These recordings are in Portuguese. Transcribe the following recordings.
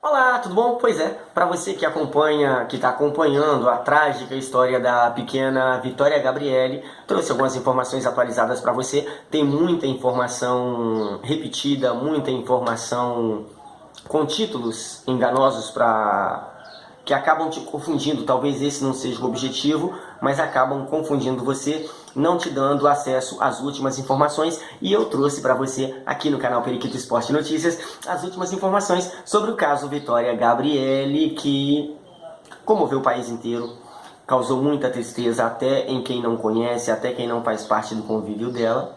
Olá, tudo bom? Pois é, para você que está acompanhando a trágica história da pequena Vitória Gabriele, trouxe algumas informações atualizadas para você. Tem muita informação repetida, muita informação com títulos enganosos para que acabam te confundindo. Talvez esse não seja o objetivo, mas acabam confundindo você, não te dando acesso às últimas informações. E eu trouxe para você aqui no canal Periquito Esporte Notícias as últimas informações sobre o caso Vitória Gabriele, que comoveu o país inteiro, causou muita tristeza até em quem não conhece, até quem não faz parte do convívio dela.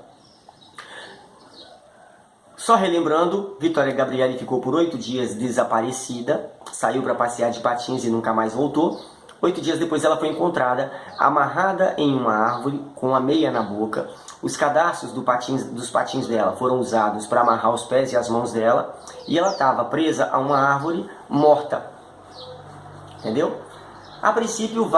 Só relembrando, Vitória Gabriele ficou por 8 dias desaparecida, saiu para passear de patins e nunca mais voltou. 8 dias depois ela foi encontrada amarrada em uma árvore com a meia na boca. Os cadarços dos patins dela foram usados para amarrar os pés e as mãos dela, e ela estava presa a uma árvore morta. Entendeu? A princípio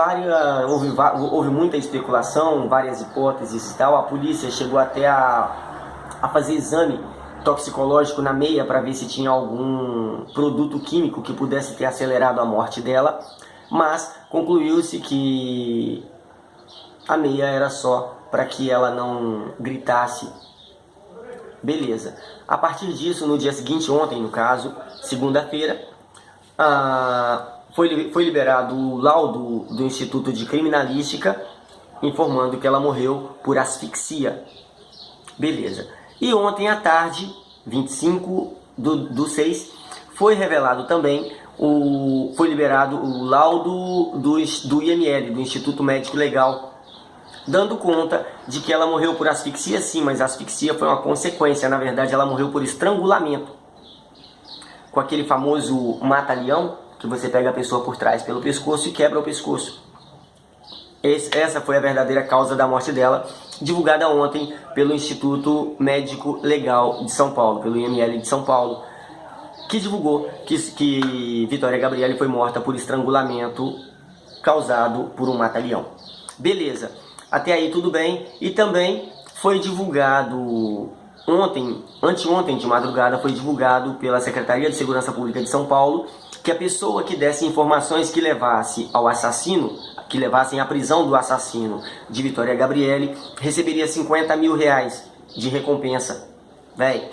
houve muita especulação, várias hipóteses e tal. A polícia chegou até a fazer exame toxicológico na meia para ver se tinha algum produto químico que pudesse ter acelerado a morte dela, mas concluiu-se que a meia era só para que ela não gritasse. Beleza. A partir disso, no dia seguinte, ontem no caso, segunda-feira, foi liberado o laudo do Instituto de Criminalística informando que ela morreu por asfixia. Beleza. E ontem à tarde, 25/6, foi revelado também, foi liberado o laudo do IML, do Instituto Médico Legal, dando conta de que ela morreu por asfixia sim, mas a asfixia foi uma consequência. Na verdade, ela morreu por estrangulamento, com aquele famoso mata-leão, que você pega a pessoa por trás pelo pescoço e quebra o pescoço. Essa foi a verdadeira causa da morte dela, divulgada ontem pelo Instituto Médico Legal de São Paulo, pelo IML de São Paulo, que divulgou que Vitória Gabriele foi morta por estrangulamento causado por um mata-leão. Beleza, até aí tudo bem. E também foi divulgado anteontem de madrugada, foi divulgado pela Secretaria de Segurança Pública de São Paulo que a pessoa que desse informações que levasse ao assassino, que levassem à prisão do assassino de Vitória Gabriele, receberia 50 mil reais de recompensa. Véi,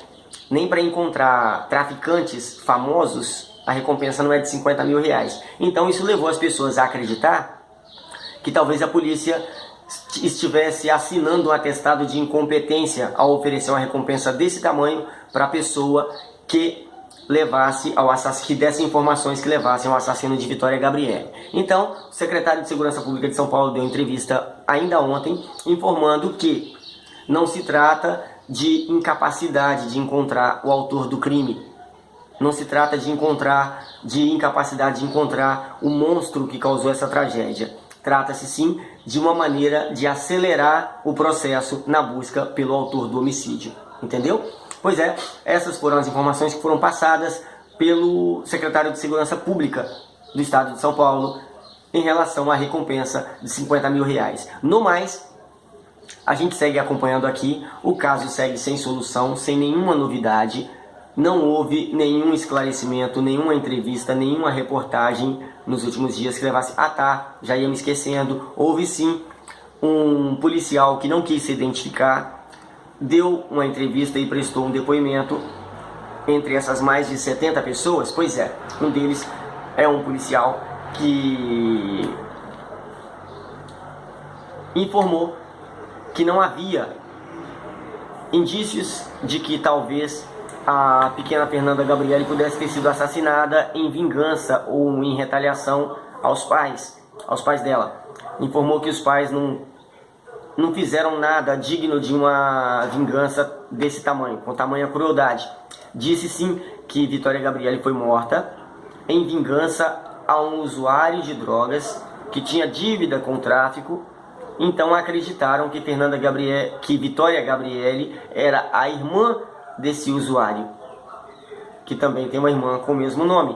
nem para encontrar traficantes famosos a recompensa não é de 50 mil reais. Então isso levou as pessoas a acreditar que talvez a polícia estivesse assinando um atestado de incompetência ao oferecer uma recompensa desse tamanho para a pessoa que que desse informações que levassem ao assassino de Vitória Gabriele. Então, o secretário de Segurança Pública de São Paulo deu entrevista ainda ontem, informando que não se trata de incapacidade de encontrar o autor do crime. Não se trata de incapacidade de encontrar o monstro que causou essa tragédia. Trata-se sim de uma maneira de acelerar o processo na busca pelo autor do homicídio. Entendeu? Pois é, essas foram as informações que foram passadas pelo secretário de Segurança Pública do Estado de São Paulo em relação à recompensa de 50 mil reais. No mais, a gente segue acompanhando aqui, o caso segue sem solução, sem nenhuma novidade. Não houve nenhum esclarecimento, nenhuma entrevista, nenhuma reportagem nos últimos dias que levasse... já ia me esquecendo. Houve sim um policial que não quis se identificar, deu uma entrevista e prestou um depoimento entre essas mais de 70 pessoas. Pois é, um deles é um policial que informou que não havia indícios de que talvez a pequena Fernanda Gabriele pudesse ter sido assassinada em vingança ou em retaliação aos pais dela. Informou que os pais não fizeram nada digno de uma vingança desse tamanho, com tamanha crueldade. Disse sim que Vitória Gabriele foi morta em vingança a um usuário de drogas que tinha dívida com o tráfico. Então acreditaram que Vitória Gabriele era a irmã desse usuário, que também tem uma irmã com o mesmo nome.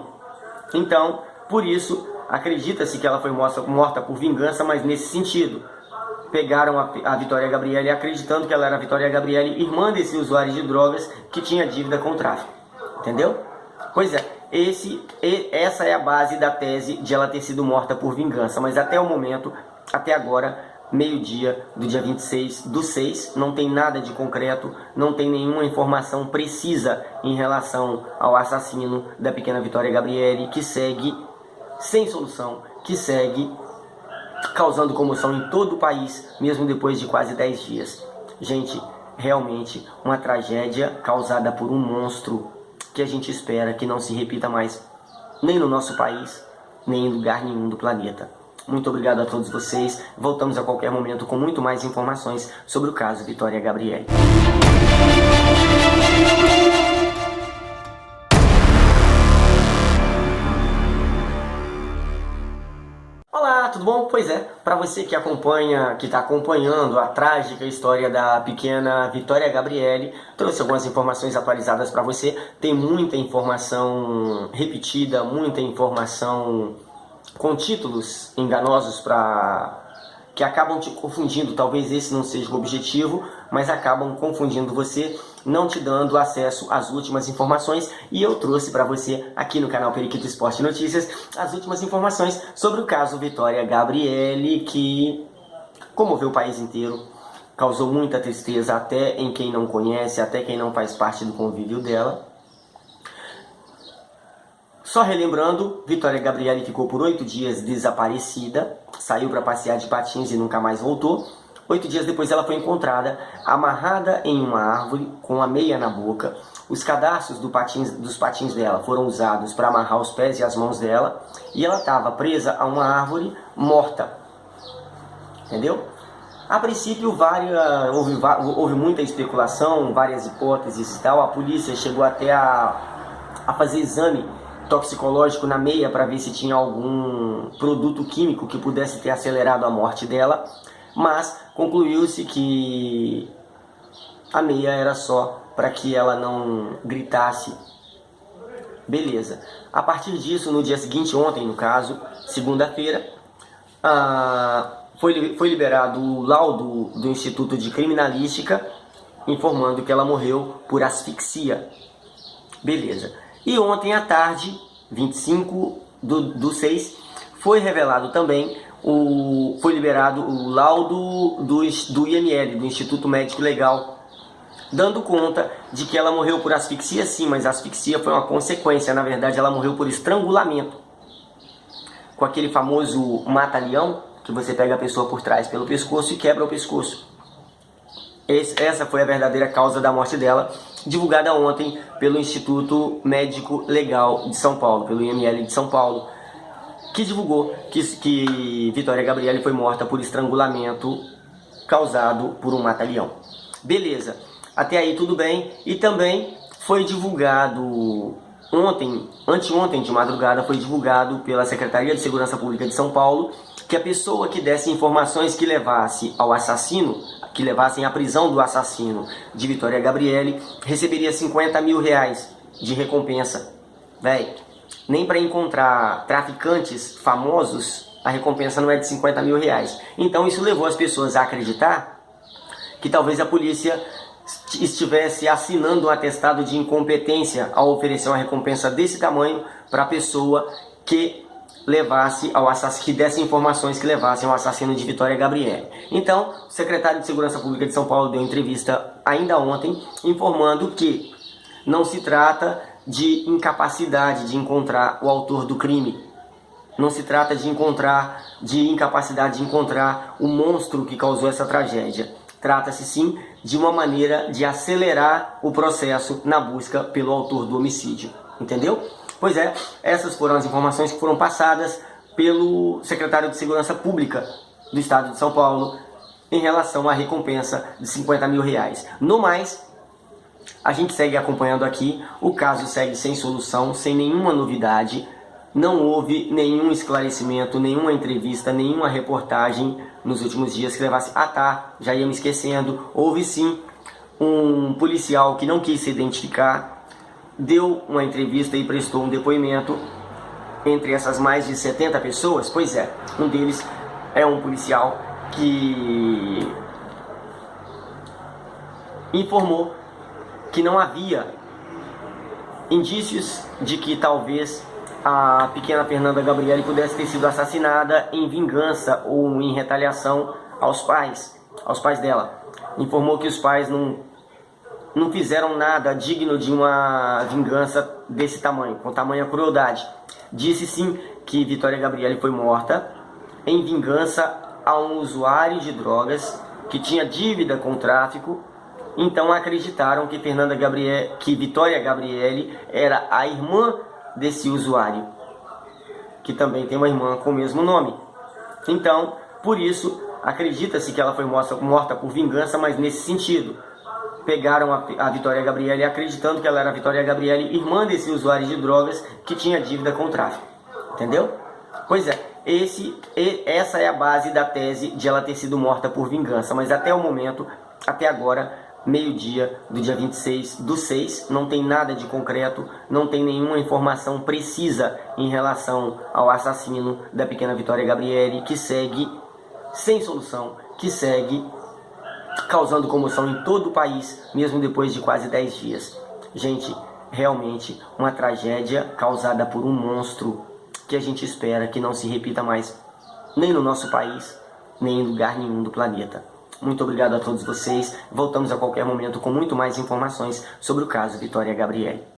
Então, por isso, acredita-se que ela foi morta por vingança, mas nesse sentido. Pegaram a Vitória Gabriele acreditando que ela era a Vitória Gabriele, irmã desse usuário de drogas que tinha dívida com o tráfico. Entendeu? Pois é, Essa é a base da tese de ela ter sido morta por vingança, mas até o momento, até agora, meio-dia do dia 26/6, não tem nada de concreto, não tem nenhuma informação precisa em relação ao assassino da pequena Vitória Gabrielle, que segue sem solução, que segue causando comoção em todo o país, mesmo depois de quase 10 dias. Gente, realmente uma tragédia causada por um monstro que a gente espera que não se repita mais, nem no nosso país, nem em lugar nenhum do planeta. Muito obrigado a todos vocês. Voltamos a qualquer momento com muito mais informações sobre o caso Vitória Gabrielle. Olá, tudo bom? Pois é, para você que está acompanhando a trágica história da pequena Vitória Gabrielle, trouxe algumas informações atualizadas para você. Tem muita informação repetida, muita informação com títulos enganosos que acabam te confundindo. Talvez esse não seja o objetivo, mas acabam confundindo você, não te dando acesso às últimas informações. E eu trouxe para você aqui no canal Periquito Esporte Notícias as últimas informações sobre o caso Vitória Gabrielle, que comoveu o país inteiro, causou muita tristeza até em quem não conhece, até quem não faz parte do convívio dela. Só relembrando, Vitória Gabrielle ficou por 8 dias desaparecida, saiu para passear de patins e nunca mais voltou. 8 dias depois ela foi encontrada amarrada em uma árvore com a meia na boca. Os cadarços dos patins dela foram usados para amarrar os pés e as mãos dela. E ela estava presa a uma árvore morta. Entendeu? A princípio houve muita especulação, várias hipóteses e tal. A polícia chegou até a fazer exame toxicológico na meia para ver se tinha algum produto químico que pudesse ter acelerado a morte dela, mas concluiu-se que a meia era só para que ela não gritasse. Beleza. A partir disso, no dia seguinte, ontem no caso, segunda-feira, foi liberado o laudo do Instituto de Criminalística informando que ela morreu por asfixia. Beleza. E ontem à tarde, 25/6, foi revelado também, foi liberado o laudo do IML, do Instituto Médico Legal, dando conta de que ela morreu por asfixia sim, mas a asfixia foi uma consequência. Na verdade, ela morreu por estrangulamento, com aquele famoso mata-leão, que você pega a pessoa por trás pelo pescoço e quebra o pescoço. Essa foi a verdadeira causa da morte dela, divulgada ontem pelo Instituto Médico Legal de São Paulo, pelo IML de São Paulo, que divulgou que Vitória Gabrielle foi morta por estrangulamento causado por um mata-leão. Beleza, até aí tudo bem. E também foi divulgado anteontem de madrugada, foi divulgado pela Secretaria de Segurança Pública de São Paulo que a pessoa que desse informações que levasse ao assassino, que levassem à prisão do assassino de Vitória Gabrielle, receberia 50 mil reais de recompensa. Véi, nem para encontrar traficantes famosos a recompensa não é de 50 mil reais. Então isso levou as pessoas a acreditar que talvez a polícia estivesse assinando um atestado de incompetência ao oferecer uma recompensa desse tamanho para a pessoa que que desse informações que levassem ao assassino de Vitória Gabrielle. Então, o secretário de Segurança Pública de São Paulo deu entrevista ainda ontem, informando que não se trata de incapacidade de encontrar o autor do crime. Não se trata de incapacidade de encontrar o monstro que causou essa tragédia. Trata-se sim de uma maneira de acelerar o processo na busca pelo autor do homicídio. Entendeu? Pois é, essas foram as informações que foram passadas pelo secretário de Segurança Pública do Estado de São Paulo em relação à recompensa de 50 mil reais. No mais, a gente segue acompanhando aqui, o caso segue sem solução, sem nenhuma novidade. Não houve nenhum esclarecimento, nenhuma entrevista, nenhuma reportagem nos últimos dias que levasse... Ah tá, já ia me esquecendo. Houve sim um policial que não quis se identificar, deu uma entrevista e prestou um depoimento entre essas mais de 70 pessoas. Pois é, um deles é um policial que informou que não havia indícios de que talvez a pequena Fernanda Gabriele pudesse ter sido assassinada em vingança ou em retaliação aos pais dela. Informou que os pais não fizeram nada digno de uma vingança desse tamanho, com tamanha crueldade. Disse sim que Vitória Gabriele foi morta em vingança a um usuário de drogas que tinha dívida com o tráfico. Então acreditaram que Vitória Gabriele era a irmã desse usuário, que também tem uma irmã com o mesmo nome. Então, por isso, acredita-se que ela foi morta por vingança, mas nesse sentido. Pegaram a Vitória Gabriele acreditando que ela era a Vitória Gabriele, irmã desse usuário de drogas que tinha dívida com o tráfico. Entendeu? Pois é, essa é a base da tese de ela ter sido morta por vingança. Mas até o momento, até agora, meio-dia do dia 26/6, não tem nada de concreto, não tem nenhuma informação precisa em relação ao assassino da pequena Vitória Gabriele, que segue sem solução, que segue causando comoção em todo o país, mesmo depois de quase 10 dias. Gente, realmente uma tragédia causada por um monstro que a gente espera que não se repita mais, nem no nosso país, nem em lugar nenhum do planeta. Muito obrigado a todos vocês. Voltamos a qualquer momento com muito mais informações sobre o caso Vitória Gabriele.